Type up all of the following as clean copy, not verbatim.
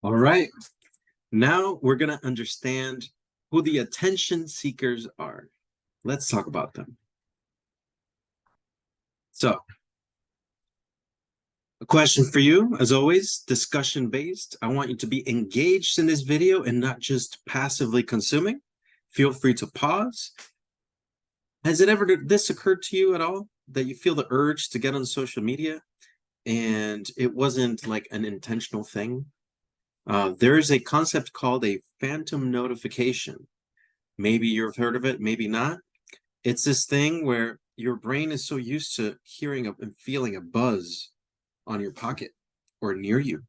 All right. Now we're going to understand who the attention seekers are. Let's talk about them. So, a question for you, as always, discussion based. I want you to be engaged in this video and not just passively consuming. Feel free to pause. Has it ever this occurred to you at all, that you feel the urge to get on social media and it wasn't like an intentional thing? There is a concept called a phantom notification. Maybe you've heard of it, maybe not. It's this thing where your brain is so used to hearing and feeling a buzz on your pocket or near you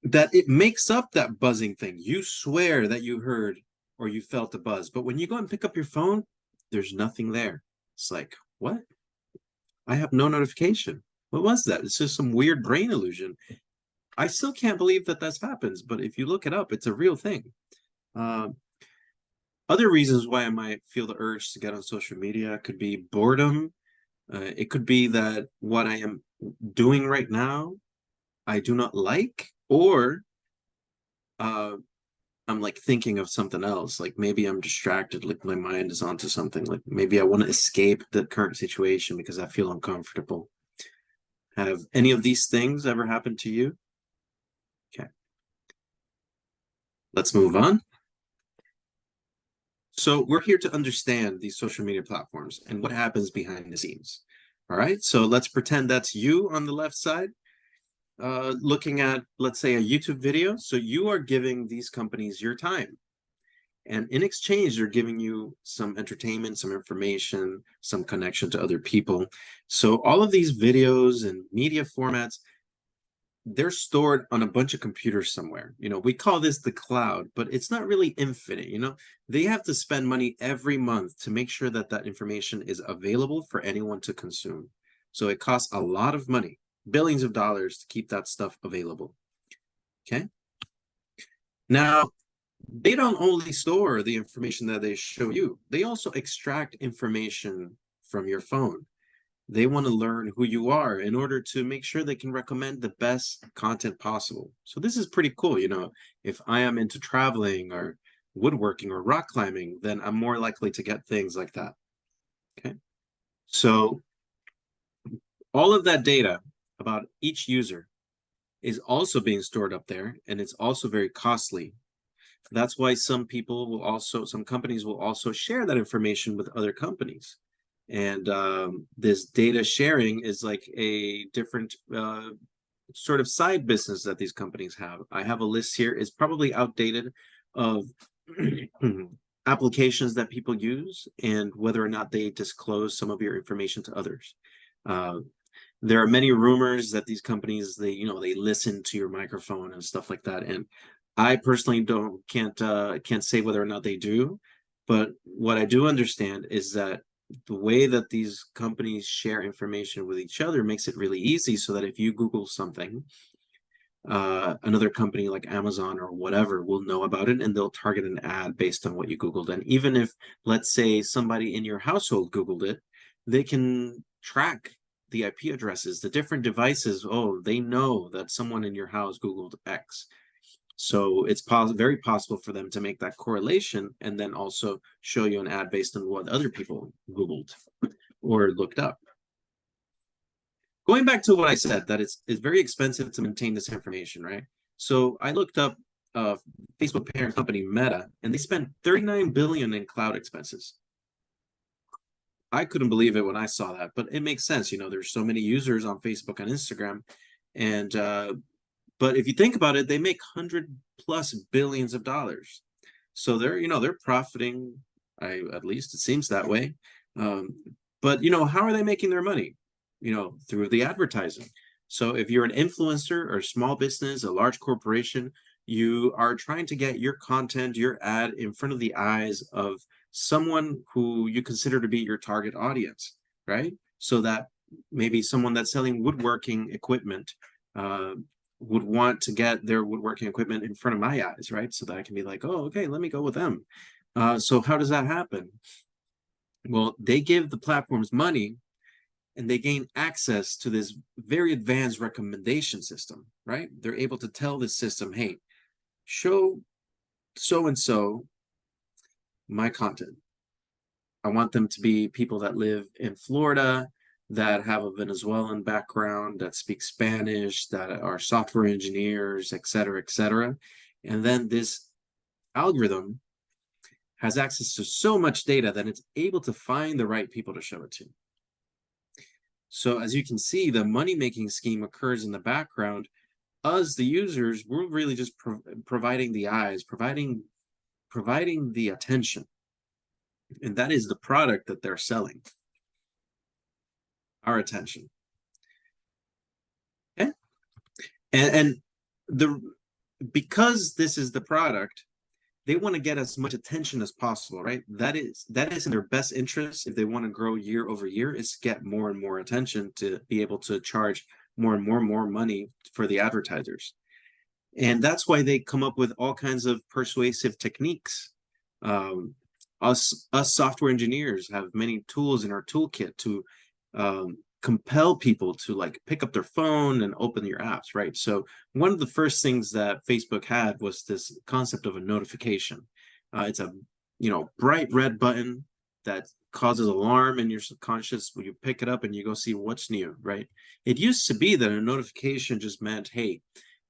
that it makes up that buzzing thing. You swear that you heard or you felt a buzz, but when you go and pick up your phone, there's nothing there. It's like, what? I have no notification. What was that? It's just some weird brain illusion. I still can't believe that that happens, but if you look it up, it's a real thing. Other reasons why I might feel the urge to get on social media could be boredom. It could be that what I am doing right now, I do not like, or I'm like thinking of something else. Like maybe I'm distracted, like my mind is onto something. Like maybe I want to escape the current situation because I feel uncomfortable. Have any of these things ever happened to you? Okay. Let's move on. So we're here to understand these social media platforms and what happens behind the scenes. All right, so let's pretend that's you on the left side, looking at, let's say, a YouTube video. So you are giving these companies your time. And in exchange, they're giving you some entertainment, some information, some connection to other people. So all of these videos and media formats, they're stored on a bunch of computers somewhere. We call this the cloud, but it's not really infinite. They have to spend money every month to make sure that that information is available for anyone to consume. So it costs a lot of money, billions of dollars, to keep that stuff available. Okay. Now, they don't only store the information that they show you, they also extract information from your phone. They want to learn who you are in order to make sure they can recommend the best content possible. So this is pretty cool. If I am into traveling or woodworking or rock climbing, then I'm more likely to get things like that. Okay. So all of that data about each user is also being stored up there, and it's also very costly. That's why some companies will also share that information with other companies. And this data sharing is like a different sort of side business that these companies have. I have a list here. It's probably outdated of applications that people use and whether or not they disclose some of your information to others. There are many rumors that these companies, they listen to your microphone and stuff like that. And I personally can't say whether or not they do. But what I do understand is that the way that these companies share information with each other makes it really easy, so that if you Google something, another company like Amazon or whatever will know about it, and they'll target an ad based on what you Googled. And even if, let's say, somebody in your household Googled it, they can track the IP addresses, the different devices. Oh, they know that someone in your house Googled X. So it's very possible for them to make that correlation and then also show you an ad based on what other people Googled or looked up. Going back to what I said, that it's very expensive to maintain this information, right? So I looked up Facebook parent company Meta, and they spent $39 billion in cloud expenses. I couldn't believe it when I saw that, but it makes sense. There's so many users on Facebook and Instagram, and but if you think about it, they make $100+ billions of dollars. So they're profiting. At least it seems that way. But how are they making their money? Through the advertising. So if you're an influencer or a small business, a large corporation, you are trying to get your content, your ad in front of the eyes of someone who you consider to be your target audience, right? So that maybe someone that's selling woodworking equipment would want to get their woodworking equipment in front of my eyes, right? So that I can be like, oh, okay, let me go with them. So how does that happen? Well, they give the platforms money, and they gain access to this very advanced recommendation system, right? They're able to tell this system, hey, show so and so my content. I want them to be people that live in Florida, that have a Venezuelan background, that speak Spanish, that are software engineers, et cetera, et cetera. And then this algorithm has access to so much data that it's able to find the right people to show it to. So as you can see, the money-making scheme occurs in the background. Us, the users, we're really just providing the eyes, providing the attention. And that is the product that they're selling. Our attention. Okay? And because this is the product, they want to get as much attention as possible, right? That is in their best interest if they want to grow year over year, is to get more and more attention to be able to charge more and more money for the advertisers. And that's why they come up with all kinds of persuasive techniques. Us software engineers have many tools in our toolkit to compel people to like pick up their phone and open your apps, right? So one of the first things that Facebook had was this concept of a notification. It's a bright red button that causes alarm in your subconscious when you pick it up and you go see what's new, right? It used to be that a notification just meant, hey,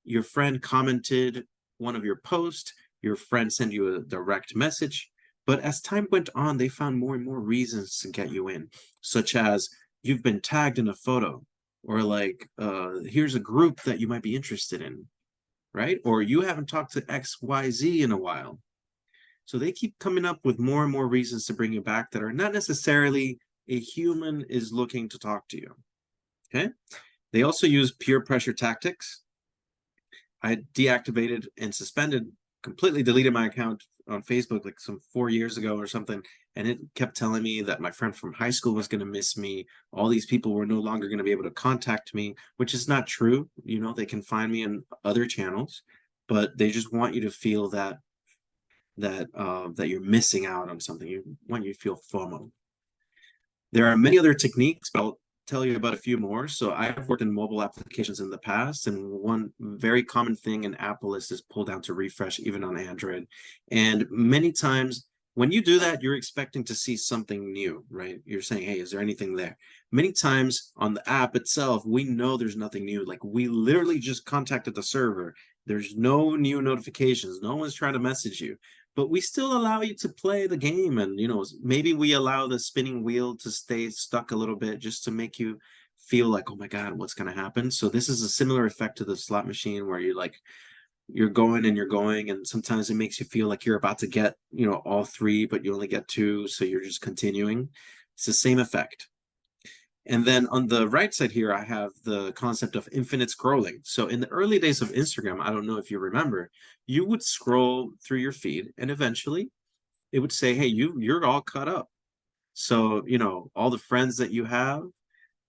your friend commented one of your posts, your friend sent you a direct message. But as time went on, they found more and more reasons to get you in, such as you've been tagged in a photo, or like, here's a group that you might be interested in, right? Or you haven't talked to XYZ in a while. So they keep coming up with more and more reasons to bring you back that are not necessarily a human is looking to talk to you, okay? They also use peer pressure tactics. I deactivated and completely deleted my account on Facebook like some 4 years ago or something, and it kept telling me that my friend from high school was going to miss me. All these people were no longer going to be able to contact me, which is not true. They can find me in other channels, but they just want you to feel that you're missing out on something. You want you to feel FOMO. There are many other techniques, but I'll tell you about a few more. So I've worked in mobile applications in the past, and one very common thing in Apple is this pull down to refresh, even on Android. And many times when you do that, you're expecting to see something new, right? You're saying, hey, is there anything there? Many times on the app itself, we know there's nothing new. Like we literally just contacted the server. There's no new notifications. No one's trying to message you. But we still allow you to play the game, and maybe we allow the spinning wheel to stay stuck a little bit just to make you feel like, oh my god, what's going to happen? So this is a similar effect to the slot machine where you're going, and sometimes it makes you feel like you're about to get all three, but you only get two, so you're just continuing. It's the same effect. And then on the right side here, I have the concept of infinite scrolling. So in the early days of Instagram, I don't know if you remember, you would scroll through your feed and eventually it would say, hey, you're all caught up. So, all the friends that you have,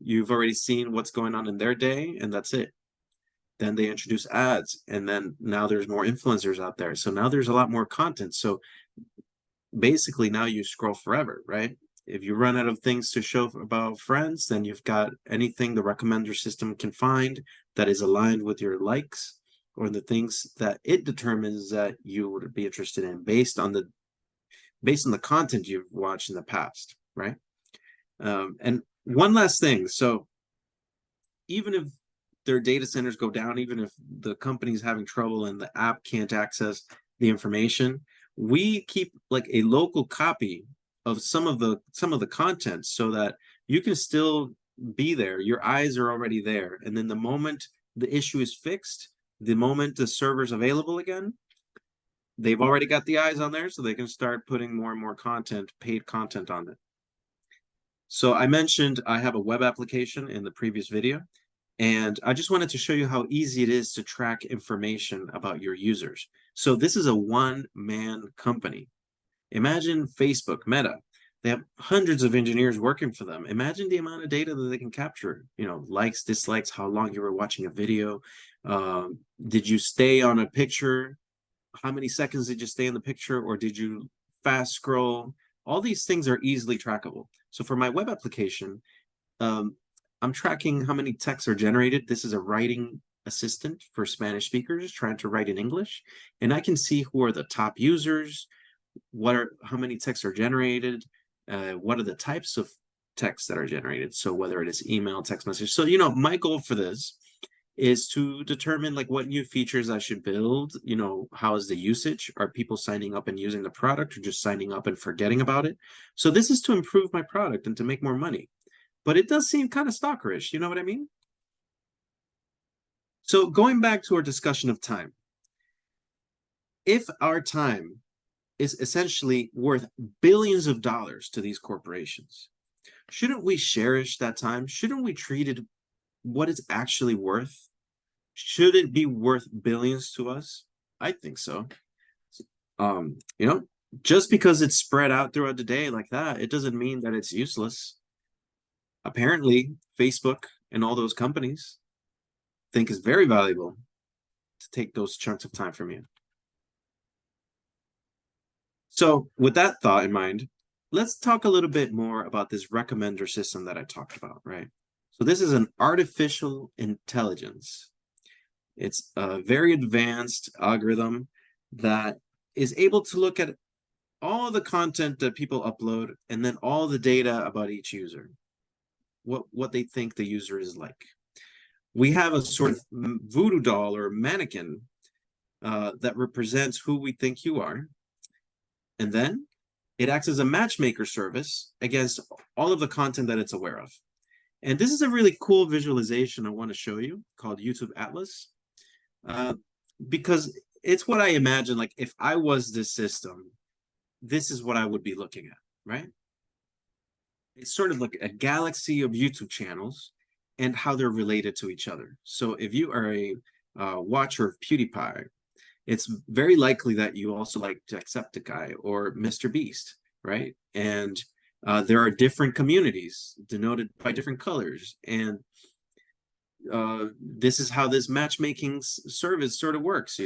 you've already seen what's going on in their day, and that's it. Then they introduce ads, and then now there's more influencers out there. So now there's a lot more content. So basically now you scroll forever, right? If you run out of things to show about friends, then you've got anything the recommender system can find that is aligned with your likes or the things that it determines that you would be interested in based on the content you've watched in the past, right? And one last thing. So even if their data centers go down, even if the company's having trouble and the app can't access the information, we keep like a local copy of some of the content so that you can still be there. Your eyes are already there. And then the moment the issue is fixed, the moment the server's available again, they've already got the eyes on there, so they can start putting more and more content, paid content on it. So I mentioned I have a web application in the previous video, and I just wanted to show you how easy it is to track information about your users. So this is a one-man company. Imagine Facebook, Meta. They have hundreds of engineers working for them. Imagine the amount of data that they can capture. Likes, dislikes, how long you were watching a video. Did you stay on a picture? How many seconds did you stay in the picture? Or did you fast scroll? All these things are easily trackable. So for my web application, I'm tracking how many texts are generated. This is a writing assistant for Spanish speakers trying to write in English. And I can see who are the top users, how many texts are generated, what are the types of texts that are generated. So whether it is email, text message. So, my goal for this is to determine like what new features I should build. How is the usage? Are people signing up and using the product, or just signing up and forgetting about it? So this is to improve my product and to make more money. But it does seem kind of stalkerish, you know what I mean? So going back to our discussion of time, if our time is essentially worth billions of dollars to these corporations, shouldn't we cherish that time? Shouldn't we treat it what it's actually worth? Should it be worth billions to us? I think so. Um, you know, just because it's spread out throughout the day like that, it doesn't mean that it's useless. Apparently, Facebook and all those companies think it's very valuable to take those chunks of time from you. So, with that thought in mind, let's talk a little bit more about this recommender system that I talked about, right? So, this is an artificial intelligence. It's a very advanced algorithm that is able to look at all the content that people upload and then all the data about each user, what they think the user is like. We have a sort of voodoo doll or mannequin that represents who we think you are. And then it acts as a matchmaker service against all of the content that it's aware of. And this is a really cool visualization I want to show you called YouTube Atlas, because it's what I imagine, like if I was this system, this is what I would be looking at, right? It's sort of like a galaxy of YouTube channels and how they're related to each other. So if you are a watcher of PewDiePie, it's very likely that you also like Jacksepticeye or Mr. Beast, right? And there are different communities denoted by different colors. And this is how this matchmaking service sort of works,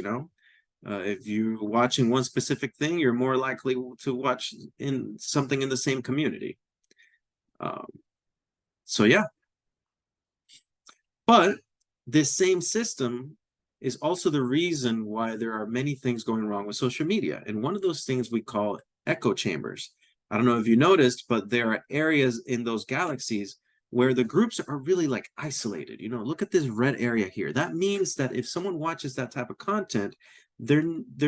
if you're watching one specific thing, you're more likely to watch in something in the same community. So yeah, but this same system is also the reason why there are many things going wrong with social media. And one of those things we call echo chambers. I don't know if you noticed, but there are areas in those galaxies where the groups are really like isolated. Look at this red area here. That means that if someone watches that type of content, they're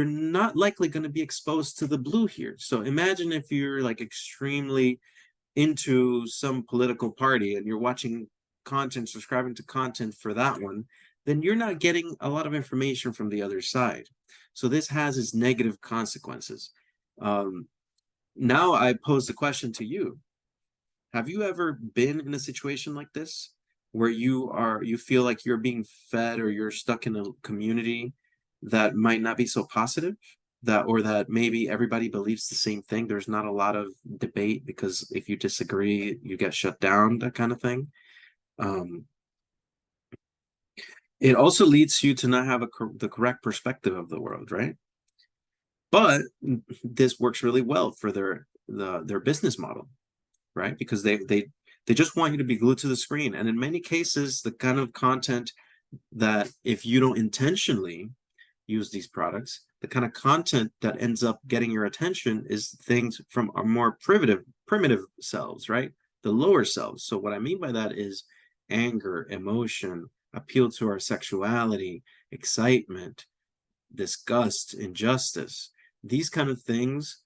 not likely going to be exposed to the blue here. So imagine if you're like extremely into some political party and you're watching content, subscribing to content for that one, then you're not getting a lot of information from the other side. So this has its negative consequences. Now I pose the question to you. Have you ever been in a situation like this where you feel like you're being fed or you're stuck in a community that might not be so positive? Or that maybe everybody believes the same thing. There's not a lot of debate because if you disagree, you get shut down, that kind of thing. It also leads you to not have the correct perspective of the world, right? But this works really well for their business model, right? Because they just want you to be glued to the screen. And in many cases, the kind of content that if you don't intentionally use these products, the kind of content that ends up getting your attention is things from our more primitive selves, right? The lower selves. So what I mean by that is anger, emotion, appeal to our sexuality, excitement, disgust, injustice. These kind of things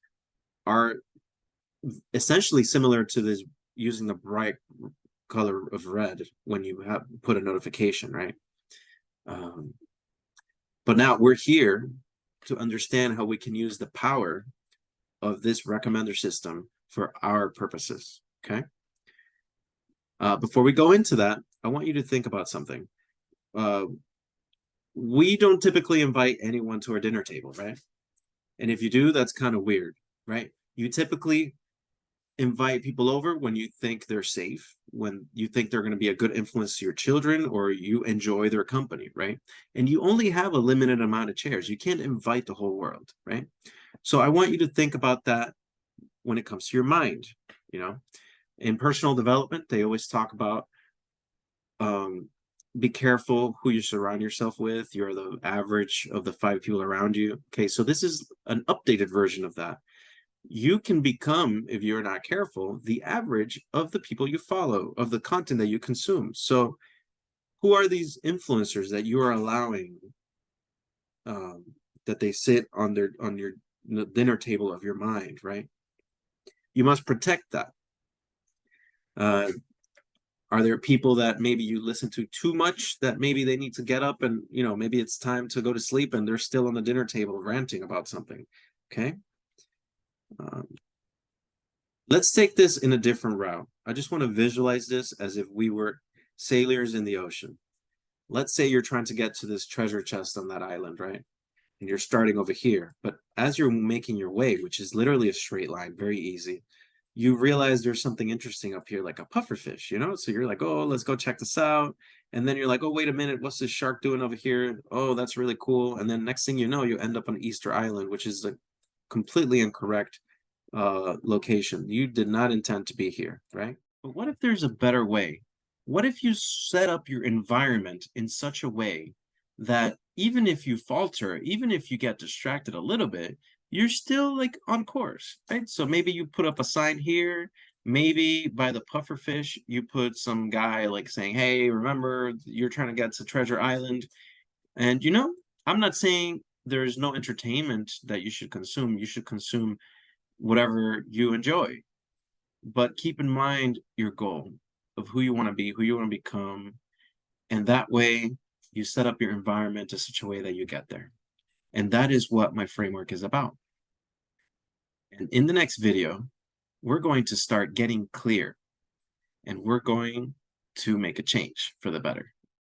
are essentially similar to this using the bright color of red when you have put a notification, right? But now we're here to understand how we can use the power of this recommender system for our purposes, okay? Before we go into that, I want you to think about something. We don't typically invite anyone to our dinner table, right? And if you do, that's kind of weird, right? You typically invite people over when you think they're safe, when you think they're going to be a good influence to your children, or you enjoy their company, right? And you only have a limited amount of chairs. You can't invite the whole world, right? So I want you to think about that when it comes to your mind. In personal development, they always talk about Be careful who you surround yourself with. You're the average of the 5 people around you. Okay, so this is an updated version of that. You can become, if you're not careful, the average of the people you follow, of the content that you consume. So who are these influencers that you are allowing, um, that they sit on your dinner table of your mind, right? You must protect that. Uh, are there people that maybe you listen to too much that maybe they need to get up and, maybe it's time to go to sleep and they're still on the dinner table ranting about something? Okay. Um, let's take this in a different route. I just want to visualize this as if we were sailors in the ocean. Let's say you're trying to get to this treasure chest on that island, right? And you're starting over here. But as you're making your way, which is literally a straight line, very easy, you realize there's something interesting up here, like a pufferfish, So you're like, oh, let's go check this out. And then you're like, oh, wait a minute, what's this shark doing over here? Oh, that's really cool. And then next thing you know, you end up on Easter Island, which is a completely incorrect location. You did not intend to be here, right? But what if there's a better way? What if you set up your environment in such a way that even if you falter, even if you get distracted a little bit, you're still like on course, right? So maybe you put up a sign here, maybe by the pufferfish, you put some guy like saying, hey, remember, you're trying to get to Treasure Island. And I'm not saying there's no entertainment that you should consume. You should consume whatever you enjoy, but keep in mind your goal of who you want to be, who you want to become, and that way you set up your environment in such a way that you get there. And that is what my framework is about. And in the next video, we're going to start getting clear and we're going to make a change for the better.